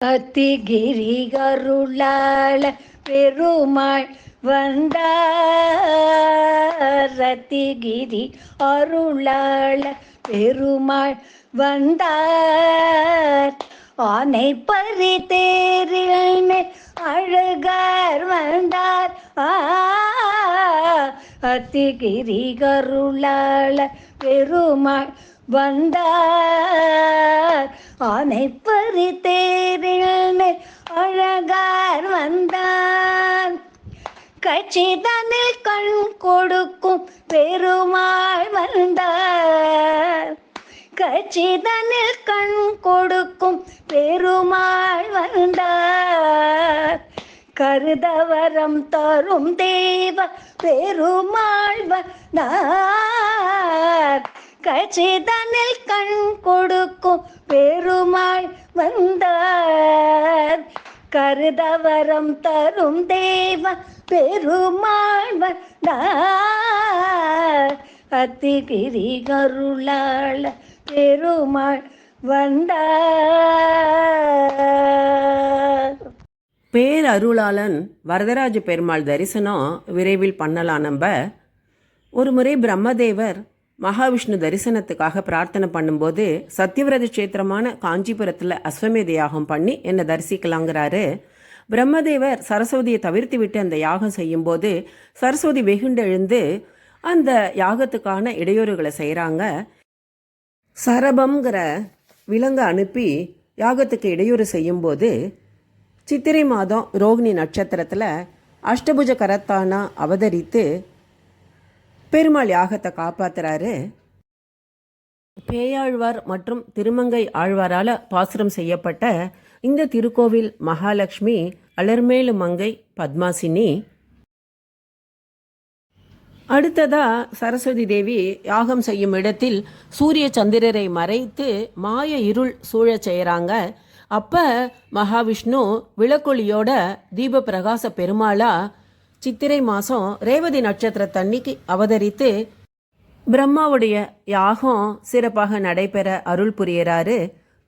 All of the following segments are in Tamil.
அத்திகிரி கருளாள பெருமாள் வந்தார். அத்திகிரி அருளாள பெருமாள் வந்தார். ஆனை பறி தேரில் மேல் அழகார் வந்தார். அத்திகிரி கருளாள பெருமாள் வந்தார். ஆனை பறி தேரில் மேல் அழகார் வந்தார். கட்சிதனில் கண் கொடுக்கும் பெருமாள் வந்தார். கட்சிதனில் கண் கொடுக்கும் பெருமாள் வந்தார். கருதவரம் தரும் தேவ பெருமாள் வந்தார். கட்சிதனில் கண் கொடுக்கும் பெருமாள் வந்தார். கருதவரம் தரும் தேவ பெருமாள் வந்தார். அத்திகிரி கருளாள பெருமாள் வந்தார். பேரருளாளன் வரதராஜ பெருமாள் தரிசனம் விரைவில் பண்ணலாம். நம்ம ஒரு முறை பிரம்மதேவர் மகாவிஷ்ணு தரிசனத்துக்காக பிரார்த்தனை பண்ணும்போது சத்தியவிரத கஷேத்திரமான காஞ்சிபுரத்தில் அஸ்வமேத யாகம் பண்ணி என்னை தரிசிக்கலாங்கிறாரு. பிரம்மதேவர் சரஸ்வதியை தவிர்த்து விட்டு அந்த யாகம் செய்யும்போது சரஸ்வதி வெகுண்டெழுந்து அந்த யாகத்துக்கான இடையூறுகளை செய்கிறாங்க. சரபம்ங்கிற விலங்கை அனுப்பி யாகத்துக்கு இடையூறு செய்யும்போது சித்திரை மாதம் ரோகிணி நட்சத்திரத்தில் அஷ்டபுஜ கரத்தானா அவதரித்து பெருமாள் யாகத்தை காப்பாத்துறாரு. பேயாழ்வார் மற்றும் திருமங்கை ஆழ்வாரால் பாசுரம் செய்யப்பட்ட இந்த திருக்கோவில் மகாலட்சுமி, அலர்மேலு மங்கை, பத்மாசினி. அடுத்ததா சரஸ்வதி தேவி யாகம் செய்யும் இடத்தில் சூரிய சந்திரரை மறைத்து மாய இருள் சூழச் செய்கிறாங்க. அப்போ மகாவிஷ்ணு விளக்கொளியோட தீப பிரகாச பெருமாளா சித்திரை மாதம் ரேவதி நட்சத்திரத்தன்னைக்கு அவதரித்து பிரம்மாவுடைய யாகம் சிறப்பாக நடைபெற அருள் புரியறாரு.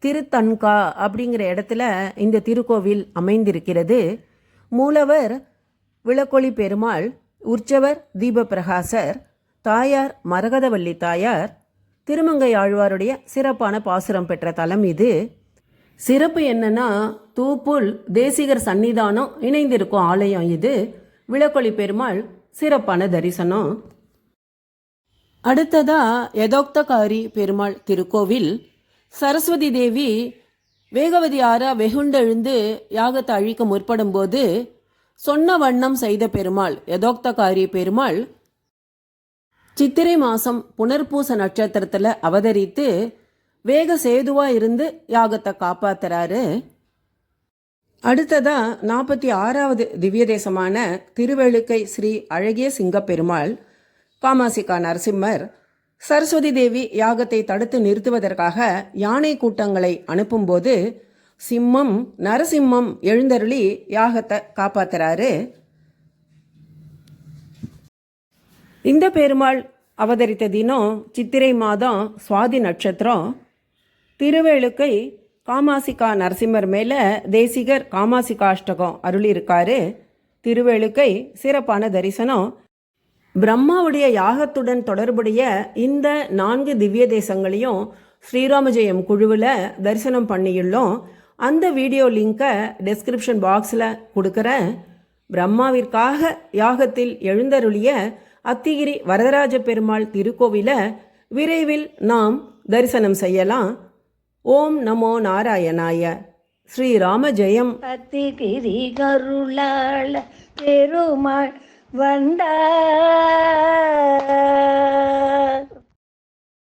திருத்தன்கா அப்படிங்கிற இடத்துல இந்த திருக்கோவில் அமைந்திருக்கிறது. மூலவர் விளக்கொளி பெருமாள், உற்சவர் தீப பிரகாசர், தாயார் மரகதவல்லி தாயார், திருமங்கை ஆழ்வாருடைய சிறப்பான பாசுரம் பெற்ற தலம் இது. சிறப்பு என்னன்னா, தூப்புல் தேசிகர் சன்னிதானம் இணைந்திருக்கும் ஆலயம் இது. விளக்கொளி பெருமாள் சிறப்பான தரிசனம். அடுத்ததா யதோக்தகாரி பெருமாள் திருக்கோவில். சரஸ்வதி தேவி வேகவதி ஆறா வெகுண்டெழுந்து யாகத்தை அழிக்க முற்படும் போது சொன்ன வண்ணம் செய்த பெருமாள் யதோக்தகாரி பெருமாள் சித்திரை மாதம் புனர்பூச நட்சத்திரத்தில் அவதரித்து வேக சேதுவா இருந்து யாகத்தை காப்பாத்துறாரு. அடுத்ததா 46வது திவ்ய தேசமான திருவெழுக்கை ஸ்ரீ அழகிய சிங்கப்பெருமாள், காமாசிகா நரசிம்மர். சரஸ்வதி தேவி யாகத்தை தடுத்து நிறுத்துவதற்காக யானை கூட்டங்களை அனுப்பும்போது சிம்மம் நரசிம்மம் எழுந்தருளி யாகத்தை காப்பாத்துறாரு. இந்த பெருமாள் அவதரித்த தினம் சித்திரை மாதம் சுவாதி நட்சத்திரம். திருவேளுக்கை காமாசிகா நரசிம்மர் மேலே தேசிகர் காமாசிகாஷ்டகம் அருளியிருக்காரு. திருவேளுக்கை சிறப்பான தரிசனம். பிரம்மாவுடைய யாகத்துடன் தொடர்புடைய இந்த 4 திவ்ய தேசங்களையும் ஸ்ரீராமஜெயம் குழுவில் தரிசனம் பண்ணியுள்ளோம். அந்த வீடியோ லிங்கை டெஸ்கிரிப்ஷன் பாக்ஸில் கொடுக்குறேன். பிரம்மாவிற்காக யாகத்தில் எழுந்தருளிய அத்திகிரி வரதராஜ பெருமாள் திருக்கோவிலை விரைவில் நாம் தரிசனம் செய்யலாம். ஓம் நமோ நாராயணாய. ஸ்ரீராம ஜெயம். அத்திகிரி கருளாள பெருமாள் வந்தார்.